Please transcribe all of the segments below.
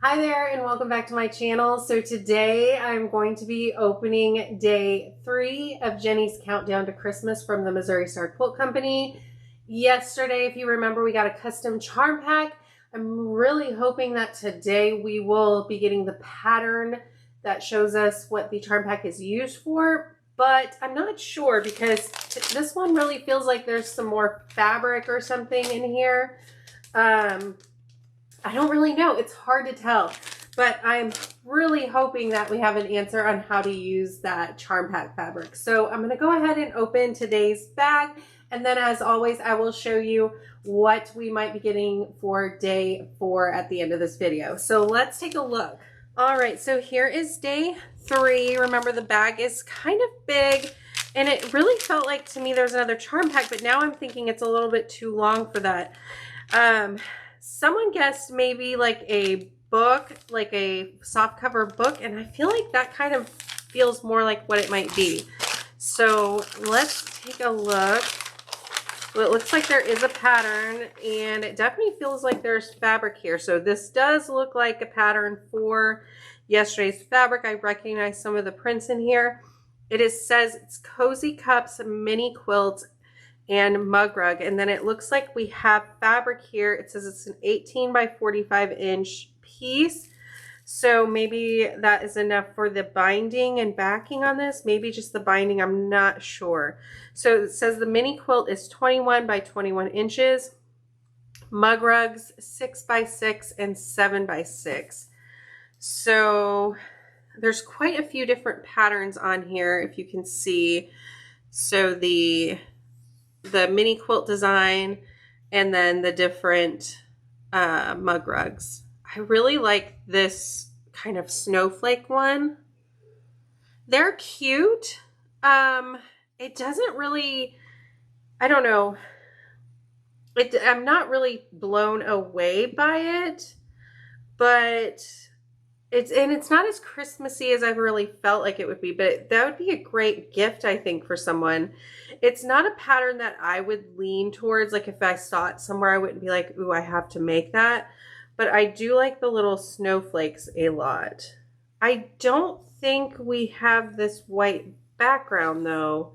Hi there and welcome back to my channel. So today I'm going to be opening day 3 of Jenny's countdown to Christmas from the Missouri Star Quilt Company. Yesterday, if you remember, we got a custom charm pack. I'm really hoping that today we will be getting the pattern that shows us what the charm pack is used for, but I'm not sure because this one really feels like there's some more fabric or something in here. I don't really know. It's hard to tell, but I'm really hoping that we have an answer on how to use that charm pack fabric. So I'm going to go ahead and open today's bag. And then as always, I will show you what we might be getting for day 4 at the end of this video. So let's take a look. All right, so here is day 3. Remember, the bag is kind of big and it really felt like to me there's another charm pack, but now I'm thinking it's a little bit too long for that. Someone guessed maybe like a book, like a soft cover book, and I feel like that kind of feels more like what it might be. So let's take a look. Well, it looks like there is a pattern, and it definitely feels like there's fabric here. So this does look like a pattern for yesterday's fabric. I recognize some of the prints in here. Says it's Cozy Cups Mini Quilt and mug rug, and then it looks like we have fabric here. It says it's an 18 by 45 inch piece, so maybe that is enough for the binding and backing on this. Maybe just the binding, I'm not sure. So it says the mini quilt is 21 by 21 inches, mug rugs 6 by 6 and 7 by 6. So there's quite a few different patterns on here, if you can see. So the mini quilt design, and then the different mug rugs. I really like this kind of snowflake one. They're cute. It doesn't really, I don't know. I'm not really blown away by it, but it's not as Christmassy as I've really felt like it would be, but that would be a great gift, I think, for someone. It's not a pattern that I would lean towards. Like if I saw it somewhere, I wouldn't be like, ooh, I have to make that. But I do like the little snowflakes a lot. I don't think we have this white background though.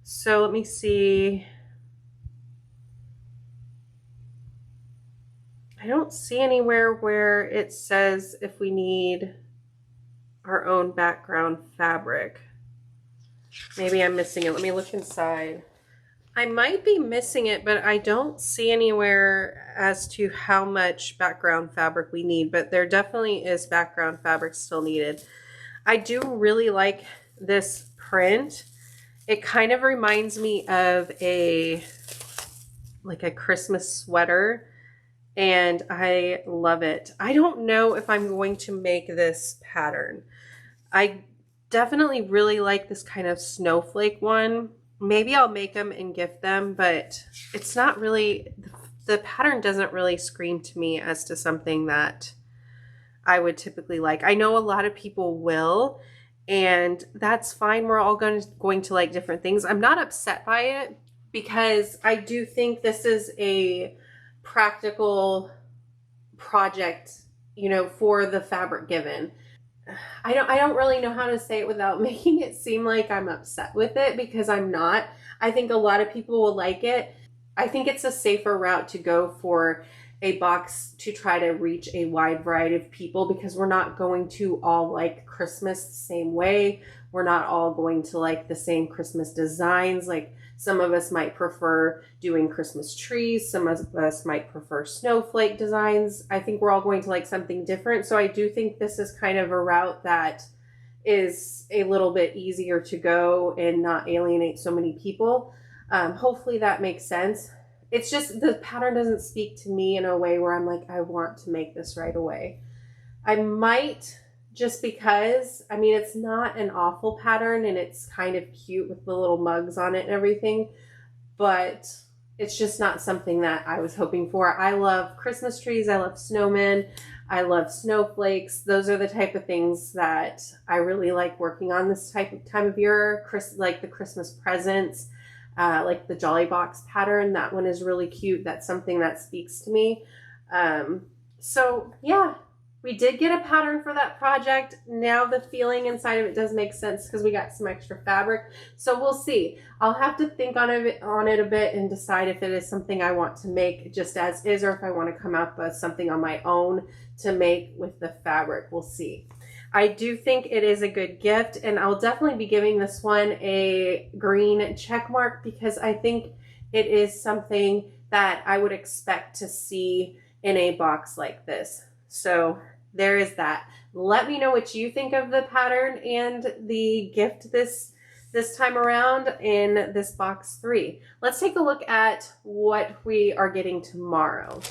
So let me see. I don't see anywhere where it says if we need our own background fabric. Maybe I'm missing it. Let me look inside. I might be missing it, but I don't see anywhere as to how much background fabric we need, but there definitely is background fabric still needed. I do really like this print. It kind of reminds me of like a Christmas sweater, and I love it. I don't know if I'm going to make this pattern. I definitely really like this kind of snowflake one. Maybe I'll make them and gift them, but it's not really, the pattern doesn't really scream to me as to something that I would typically like. I know a lot of people will, and that's fine. We're all going to like different things. I'm not upset by it because I do think this is a practical project, you know, for the fabric given. I don't really know how to say it without making it seem like I'm upset with it, because I'm not. I think a lot of people will like it. I think it's a safer route to go for a box to try to reach a wide variety of people, because we're not going to all like Christmas the same way. We're not all going to like the same Christmas designs. Like some of us might prefer doing Christmas trees. Some of us might prefer snowflake designs. I think we're all going to like something different. So I do think this is kind of a route that is a little bit easier to go and not alienate so many people. Hopefully that makes sense. It's just the pattern doesn't speak to me in a way where I'm like, I want to make this right away. I might, just because, I mean, it's not an awful pattern and it's kind of cute with the little mugs on it and everything, but it's just not something that I was hoping for. I love Christmas trees. I love snowmen. I love snowflakes. Those are the type of things that I really like working on this time of year. Like the Christmas presents, like the Jolly Box pattern. That one is really cute. That's something that speaks to me. So yeah, We did get a pattern for that project. Now the feeling inside of it does make sense because we got some extra fabric. So we'll see. I'll have to think on it a bit and decide if it is something I want to make just as is, or if I want to come up with something on my own to make with the fabric. We'll see. I do think it is a good gift, and I'll definitely be giving this one a green check mark because I think it is something that I would expect to see in a box like this. So there is that. Let me know what you think of the pattern and the gift this time around in this box 3. Let's take a look at what we are getting tomorrow.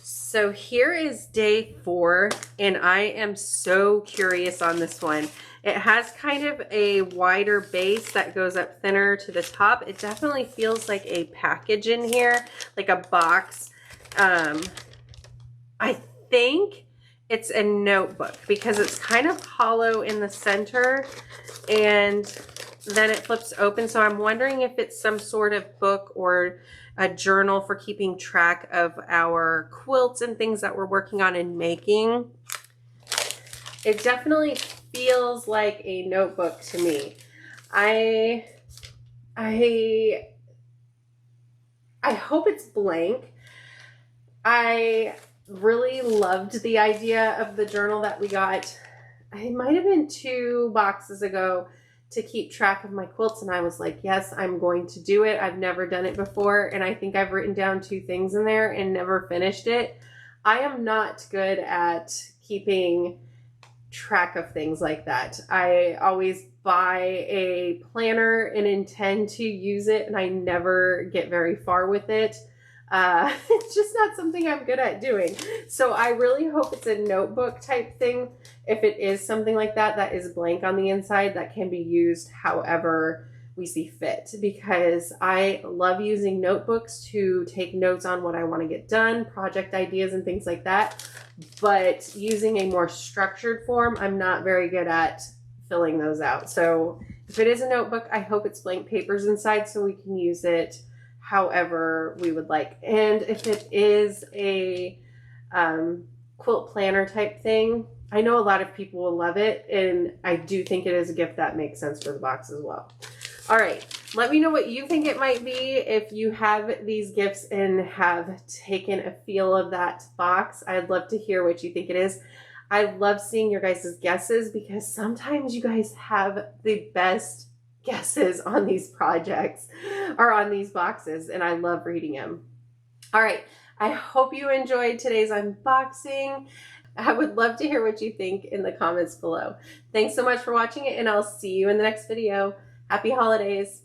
So here is day 4, and I am so curious on this one. It has kind of a wider base that goes up thinner to the top. It definitely feels like a package in here, like a box. I think it's a notebook because it's kind of hollow in the center and then it flips open. So I'm wondering if it's some sort of book or a journal for keeping track of our quilts and things that we're working on and making. It definitely feels like a notebook to me. I hope it's blank. I really loved the idea of the journal that we got. It might have been 2 boxes ago to keep track of my quilts, and I was like, yes, I'm going to do it. I've never done it before, and I think I've written down 2 things in there and never finished it. I am not good at keeping track of things like that. I always buy a planner and intend to use it, and I never get very far with it. It's just not something I'm good at doing. So I really hope it's a notebook type thing. If it is something like that, that is blank on the inside, that can be used however we see fit, because I love using notebooks to take notes on what I want to get done, project ideas and things like that. But using a more structured form, I'm not very good at filling those out. So if it is a notebook, I hope it's blank papers inside so we can use it however we would like. And if it is a quilt planner type thing, I know a lot of people will love it, and I do think it is a gift that makes sense for the box as well. All right, let me know what you think it might be if you have these gifts and have taken a feel of that box. I'd love to hear what you think it is. I love seeing your guys' guesses because sometimes you guys have the best guesses on these projects or on these boxes, and I love reading them. All right, I hope you enjoyed today's unboxing. I would love to hear what you think in the comments below. Thanks so much for watching it, and I'll see you in the next video. Happy holidays.